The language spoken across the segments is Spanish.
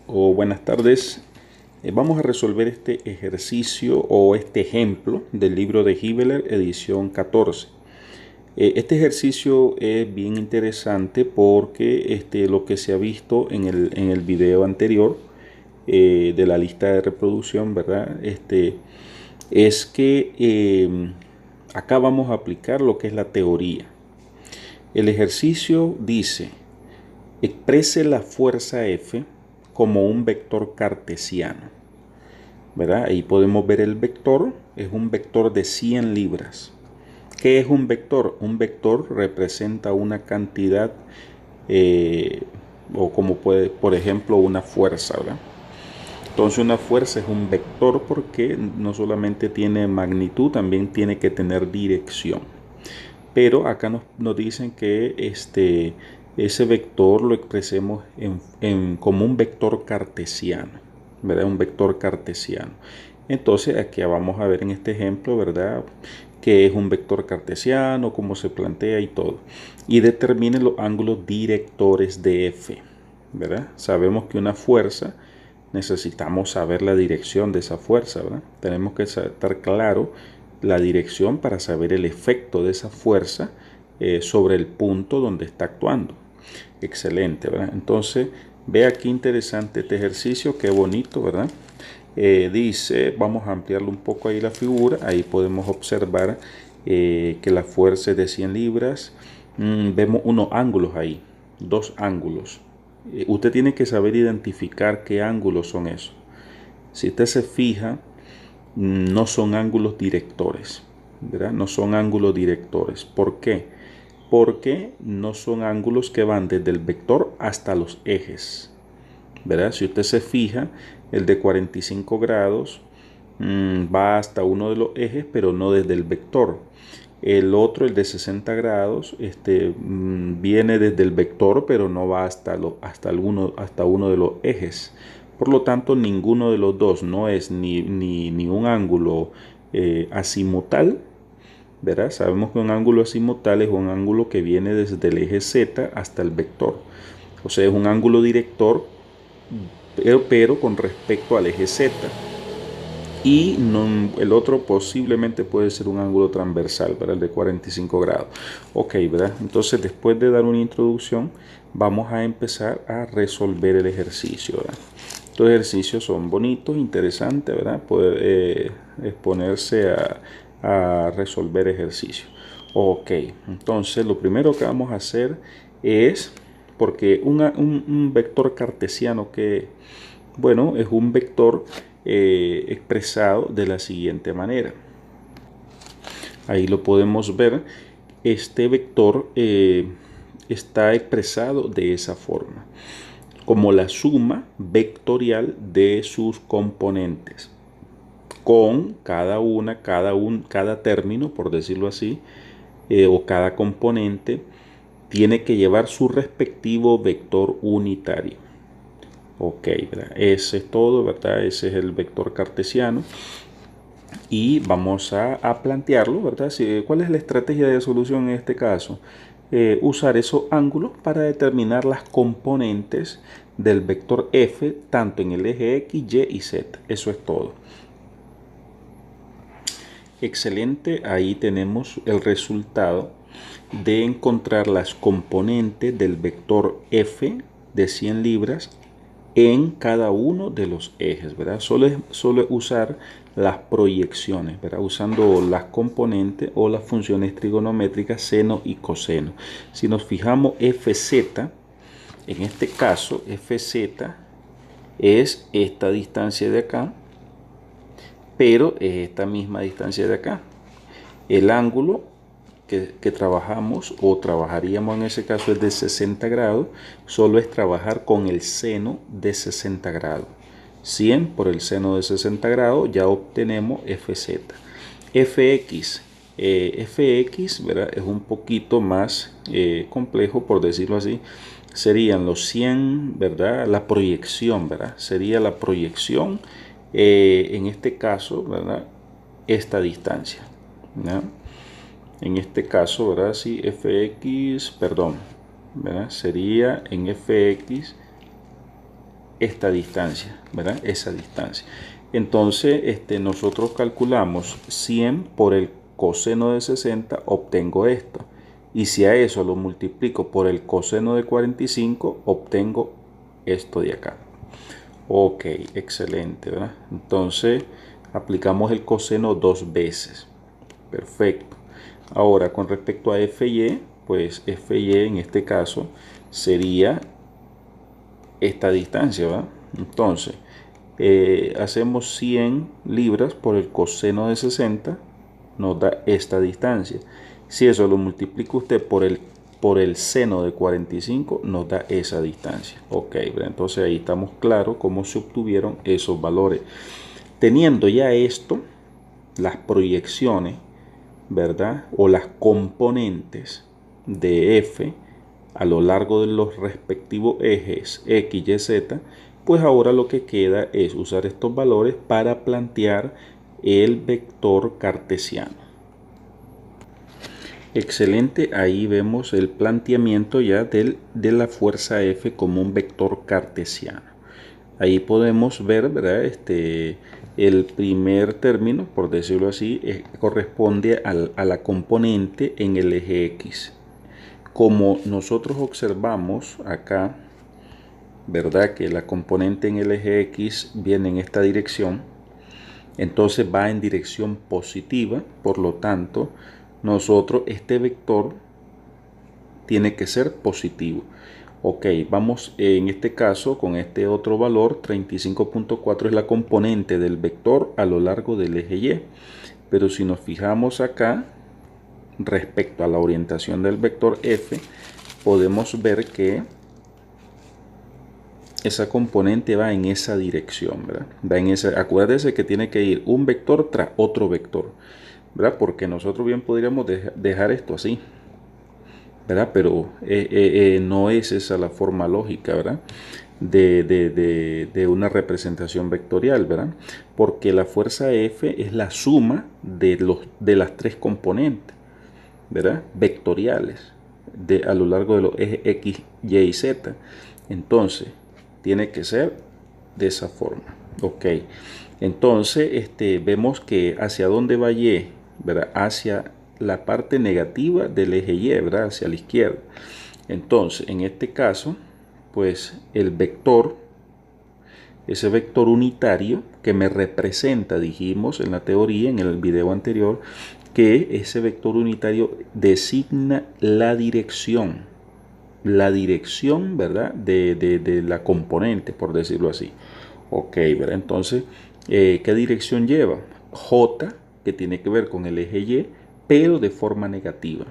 O buenas tardes. Vamos a resolver este ejercicio o este ejemplo del libro de Hibbeler, edición 14. Este ejercicio es bien interesante porque lo que se ha visto en el video anterior de la lista de reproducción, ¿verdad? Es que acá vamos a aplicar lo que es la teoría. El ejercicio dice: exprese la fuerza F como un vector cartesiano, ¿verdad? Ahí podemos ver el vector, es un vector de 100 libras. ¿Qué es un vector? Un vector representa una cantidad o como puede, por ejemplo, una fuerza, ¿verdad? Entonces una fuerza es un vector porque no solamente tiene magnitud, también tiene que tener dirección. Pero acá nos dicen que ese vector lo expresemos como un vector cartesiano, ¿verdad? Un vector cartesiano. Entonces aquí vamos a ver en este ejemplo, ¿verdad? Qué es un vector cartesiano, cómo se plantea y todo. Y determine los ángulos directores de F, ¿verdad? Sabemos que una fuerza, necesitamos saber la dirección de esa fuerza, ¿verdad? Tenemos que estar claro la dirección para saber el efecto de esa fuerza sobre el punto donde está actuando. Excelente, ¿verdad? Entonces, vea qué interesante este ejercicio, qué bonito, ¿verdad? Dice, vamos a ampliarlo un poco ahí la figura, ahí podemos observar que la fuerza es de 100 libras. Vemos unos ángulos ahí, dos ángulos. Usted tiene que saber identificar qué ángulos son esos. Si usted se fija, no son ángulos directores, ¿verdad? No son ángulos directores. ¿Por qué? Porque no son ángulos que van desde el vector hasta los ejes, ¿verdad? Si usted se fija, el de 45 grados va hasta uno de los ejes, pero no desde el vector. El otro, el de 60 grados, viene desde el vector, pero no va hasta uno de los ejes. Por lo tanto, ninguno de los dos no es ni un ángulo azimutal, ¿verdad? Sabemos que un ángulo azimutal es un ángulo que viene desde el eje Z hasta el vector. O sea, es un ángulo director, pero con respecto al eje Z. Y el otro posiblemente puede ser un ángulo transversal, ¿verdad? El de 45 grados. Ok, ¿verdad? Entonces, después de dar una introducción, vamos a empezar a resolver el ejercicio, ¿verdad? Estos ejercicios son bonitos, interesantes, ¿verdad? Poder exponerse a resolver ejercicios. Ok, entonces lo primero que vamos a hacer es, porque un vector cartesiano que, bueno, es un vector expresado de la siguiente manera. Ahí lo podemos ver. Este vector está expresado de esa forma, como la suma vectorial de sus componentes, con cada término, por decirlo así, o cada componente tiene que llevar su respectivo vector unitario. Ok, ¿verdad? Ese es todo, ¿verdad? Ese es el vector cartesiano. Y vamos a plantearlo, ¿verdad? ¿Cuál es la estrategia de solución en este caso? Usar esos ángulos para determinar las componentes del vector F, tanto en el eje X, Y y Z. Eso es todo. Excelente, ahí tenemos el resultado de encontrar las componentes del vector F de 100 libras en cada uno de los ejes, ¿verdad? Solo usar las proyecciones, ¿verdad? Usando las componentes o las funciones trigonométricas seno y coseno. Si nos fijamos, Fz, en este caso, Fz es esta distancia de acá, pero es esta misma distancia de acá. El ángulo que trabajamos o trabajaríamos en ese caso es de 60 grados, solo es trabajar con el seno de 60 grados. 100 por el seno de 60 grados ya obtenemos Fz. Fx, Fx, ¿verdad? Es un poquito más complejo, por decirlo así. Serían los 100, ¿verdad? La proyección, ¿verdad? Sería la proyección, en este caso, ¿verdad? Esta distancia, ¿verdad? En este caso, ¿verdad? Si fx, perdón, ¿verdad? Sería en fx esta distancia, ¿verdad? Esa distancia. Entonces, nosotros calculamos 100 por el coseno de 60, obtengo esto. Y si a eso lo multiplico por el coseno de 45, obtengo esto de acá. Ok, excelente, ¿verdad? Entonces, aplicamos el coseno dos veces. Perfecto. Ahora, con respecto a FY, pues FY en este caso sería esta distancia, ¿verdad? Entonces, hacemos 100 libras por el coseno de 60, nos da esta distancia. Si eso lo multiplica usted por el seno de 45, nos da esa distancia. Ok, ¿verdad? Entonces ahí estamos claros cómo se obtuvieron esos valores. Teniendo ya esto, las proyecciones, ¿verdad? O las componentes de F a lo largo de los respectivos ejes X, Y, Z, pues ahora lo que queda es usar estos valores para plantear el vector cartesiano. Excelente, ahí vemos el planteamiento ya de la fuerza F como un vector cartesiano. Ahí podemos ver, ¿verdad? El primer término, por decirlo así, corresponde a la componente en el eje X. Como nosotros observamos acá, ¿verdad? Que la componente en el eje X viene en esta dirección, entonces va en dirección positiva, por lo tanto, nosotros este vector tiene que ser positivo. Ok, vamos en este caso con este otro valor, 35.4 es la componente del vector a lo largo del eje Y. Pero si nos fijamos acá, respecto a la orientación del vector F, podemos ver que esa componente va en esa dirección, ¿verdad? Va en esa, acuérdese que tiene que ir un vector tras otro vector, ¿verdad? Porque nosotros bien podríamos dejar esto así, ¿verdad? Pero no es esa la forma lógica, ¿verdad? De una representación vectorial, ¿verdad? Porque la fuerza F es la suma de las tres componentes, ¿verdad? Vectoriales a lo largo de los ejes X, Y y Z. Entonces, tiene que ser de esa forma. Ok. Entonces, vemos que hacia dónde va Y, ¿verdad? Hacia la parte negativa del eje Y, ¿verdad? Hacia la izquierda. Entonces, en este caso, pues el vector, ese vector unitario que me representa, dijimos en la teoría, en el video anterior, que ese vector unitario designa la dirección, ¿verdad? De la componente, por decirlo así. Ok, ¿verdad? Entonces, ¿qué dirección lleva? J, que tiene que ver con el eje Y, pero de forma negativa.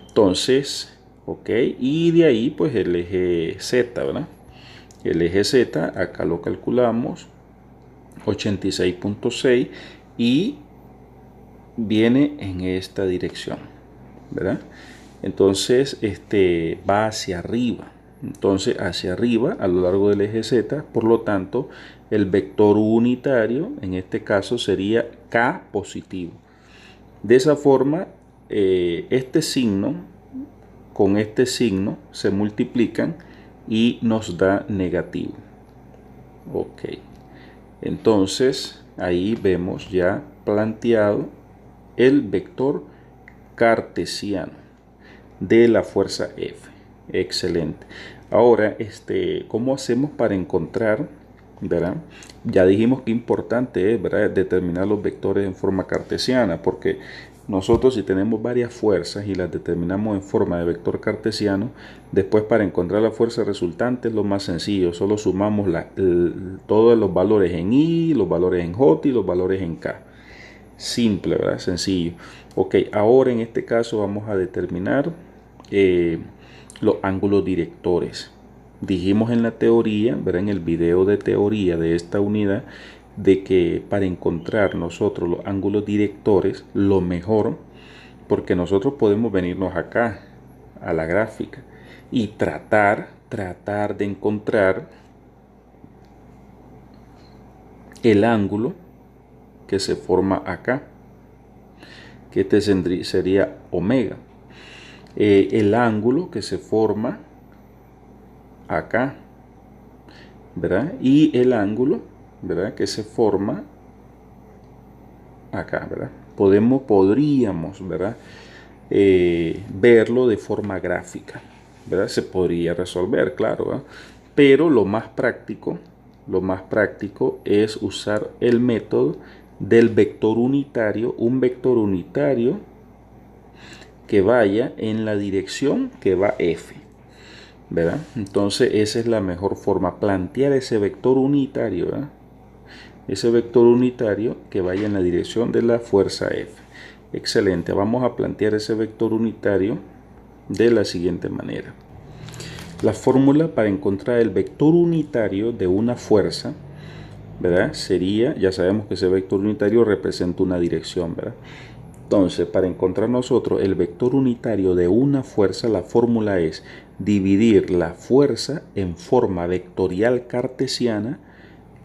Entonces, ok, y de ahí pues el eje Z, ¿verdad? El eje Z, acá lo calculamos, 86.6 y viene en esta dirección, ¿verdad? Entonces, va hacia arriba. Entonces, hacia arriba a lo largo del eje Z, por lo tanto, el vector unitario, en este caso, sería K positivo. De esa forma, este signo con este signo se multiplican y nos da negativo. Ok. Entonces, ahí vemos ya planteado el vector cartesiano de la fuerza F. Excelente. Ahora, ¿cómo hacemos para encontrar, ¿verdad? Ya dijimos que importante es, ¿verdad?, determinar los vectores en forma cartesiana, porque nosotros si tenemos varias fuerzas y las determinamos en forma de vector cartesiano, después para encontrar la fuerza resultante es lo más sencillo, solo sumamos todos los valores en I, los valores en J y los valores en K. Simple, ¿verdad? Sencillo. Ok, ahora en este caso vamos a determinar los ángulos directores. Dijimos en la teoría, ¿verdad?, en el video de teoría de esta unidad, de que para encontrar nosotros los ángulos directores, lo mejor, porque nosotros podemos venirnos acá a la gráfica y tratar de encontrar el ángulo que se forma acá, que sería omega. El ángulo que se forma acá, ¿verdad? Y el ángulo, ¿verdad? Que se forma acá, ¿verdad? Podríamos, ¿verdad? Verlo de forma gráfica, ¿verdad? Se podría resolver, claro, ¿verdad? Pero lo más práctico es usar el método del vector unitario, un vector unitario que vaya en la dirección que va F, ¿verdad? Entonces esa es la mejor forma, plantear ese vector unitario, ¿verdad? Ese vector unitario que vaya en la dirección de la fuerza F. Excelente, vamos a plantear ese vector unitario de la siguiente manera. La fórmula para encontrar el vector unitario de una fuerza, ¿verdad? Sería, ya sabemos que ese vector unitario representa una dirección, ¿verdad? Entonces, para encontrar nosotros el vector unitario de una fuerza, la fórmula es dividir la fuerza en forma vectorial cartesiana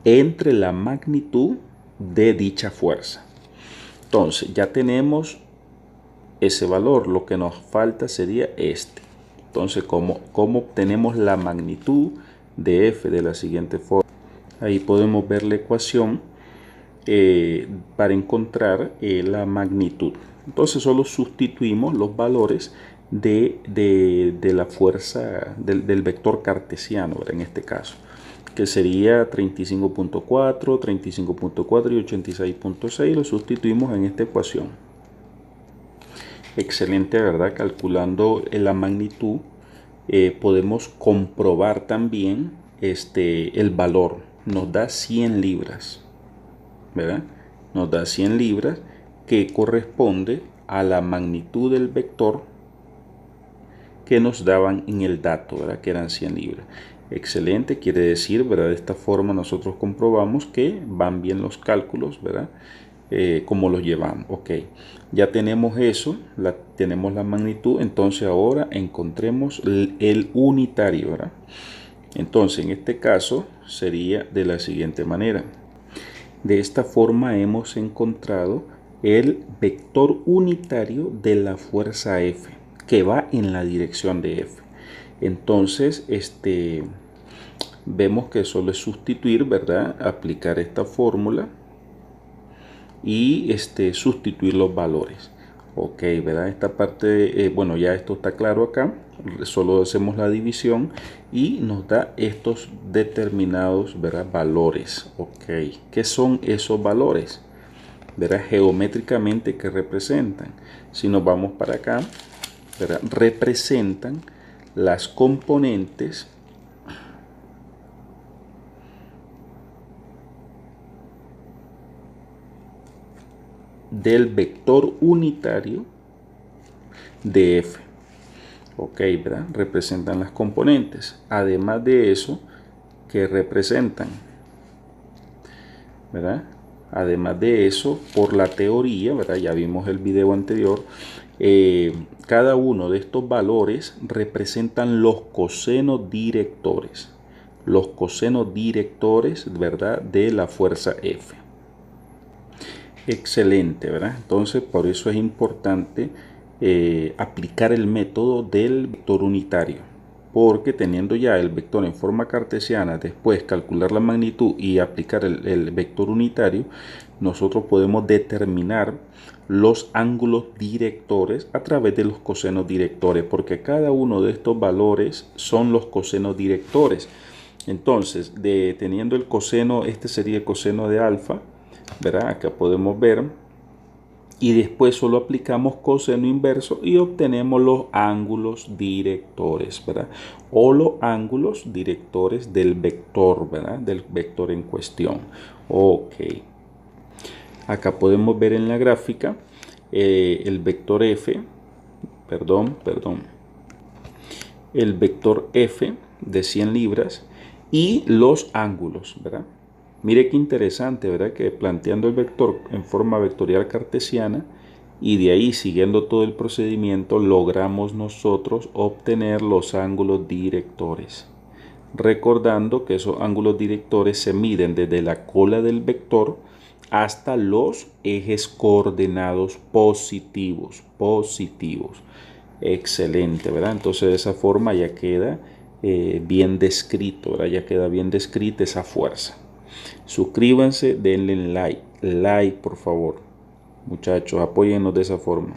entre la magnitud de dicha fuerza. Entonces, ya tenemos ese valor, lo que nos falta sería este. Entonces, ¿cómo obtenemos la magnitud de F de la siguiente forma? Ahí podemos ver la ecuación para encontrar la magnitud. Entonces solo sustituimos los valores de la fuerza del vector cartesiano, ¿verdad? En este caso, que sería 35.4, 35.4 y 86.6. Lo sustituimos en esta ecuación. Excelente, ¿verdad? Calculando la magnitud podemos comprobar también el valor. Nos da 100 libras. ¿Verdad? Nos da 100 libras que corresponde a la magnitud del vector que nos daban en el dato, ¿verdad? Que eran 100 libras. Excelente, quiere decir, ¿verdad? De esta forma nosotros comprobamos que van bien los cálculos, ¿verdad? Como los llevamos. Ok, ya tenemos eso, tenemos la magnitud, entonces ahora encontremos el unitario, ¿verdad? Entonces en este caso sería de la siguiente manera. De esta forma hemos encontrado el vector unitario de la fuerza F, que va en la dirección de F. Entonces, vemos que solo es sustituir, ¿verdad? Aplicar esta fórmula y sustituir los valores. Ok, ¿verdad? Esta parte, bueno, ya esto está claro acá. Solo hacemos la división y nos da estos determinados, ¿verdad? Valores. Ok, ¿qué son esos valores? ¿Verdad? Geométricamente, ¿qué representan? Si nos vamos para acá, ¿verdad? Representan las componentes del vector unitario de F. Ok, ¿verdad? Representan las componentes. Además de eso, ¿qué representan? ¿Verdad? Además de eso, por la teoría, ¿verdad? Ya vimos el video anterior, cada uno de estos valores representan los cosenos directores. Los cosenos directores, ¿verdad? De la fuerza F. Excelente, ¿verdad? Entonces, por eso es importante aplicar el método del vector unitario, porque teniendo ya el vector en forma cartesiana, después calcular la magnitud y aplicar el vector unitario, nosotros podemos determinar los ángulos directores a través de los cosenos directores, porque cada uno de estos valores son los cosenos directores. Entonces, teniendo el coseno, este sería el coseno de alfa, ¿verdad? Acá podemos ver, y después solo aplicamos coseno inverso y obtenemos los ángulos directores, ¿verdad? O los ángulos directores del vector, ¿verdad? Del vector en cuestión. Ok. Acá podemos ver en la gráfica el vector F, el vector F de 100 libras y los ángulos, ¿verdad? Mire qué interesante, ¿verdad? Que planteando el vector en forma vectorial cartesiana y de ahí siguiendo todo el procedimiento logramos nosotros obtener los ángulos directores. Recordando que esos ángulos directores se miden desde la cola del vector hasta los ejes coordenados positivos. Excelente, ¿verdad? Entonces de esa forma ya queda bien descrito, ¿verdad? Ya queda bien descrita esa fuerza. Suscríbanse, denle like por favor. Muchachos, apóyennos de esa forma.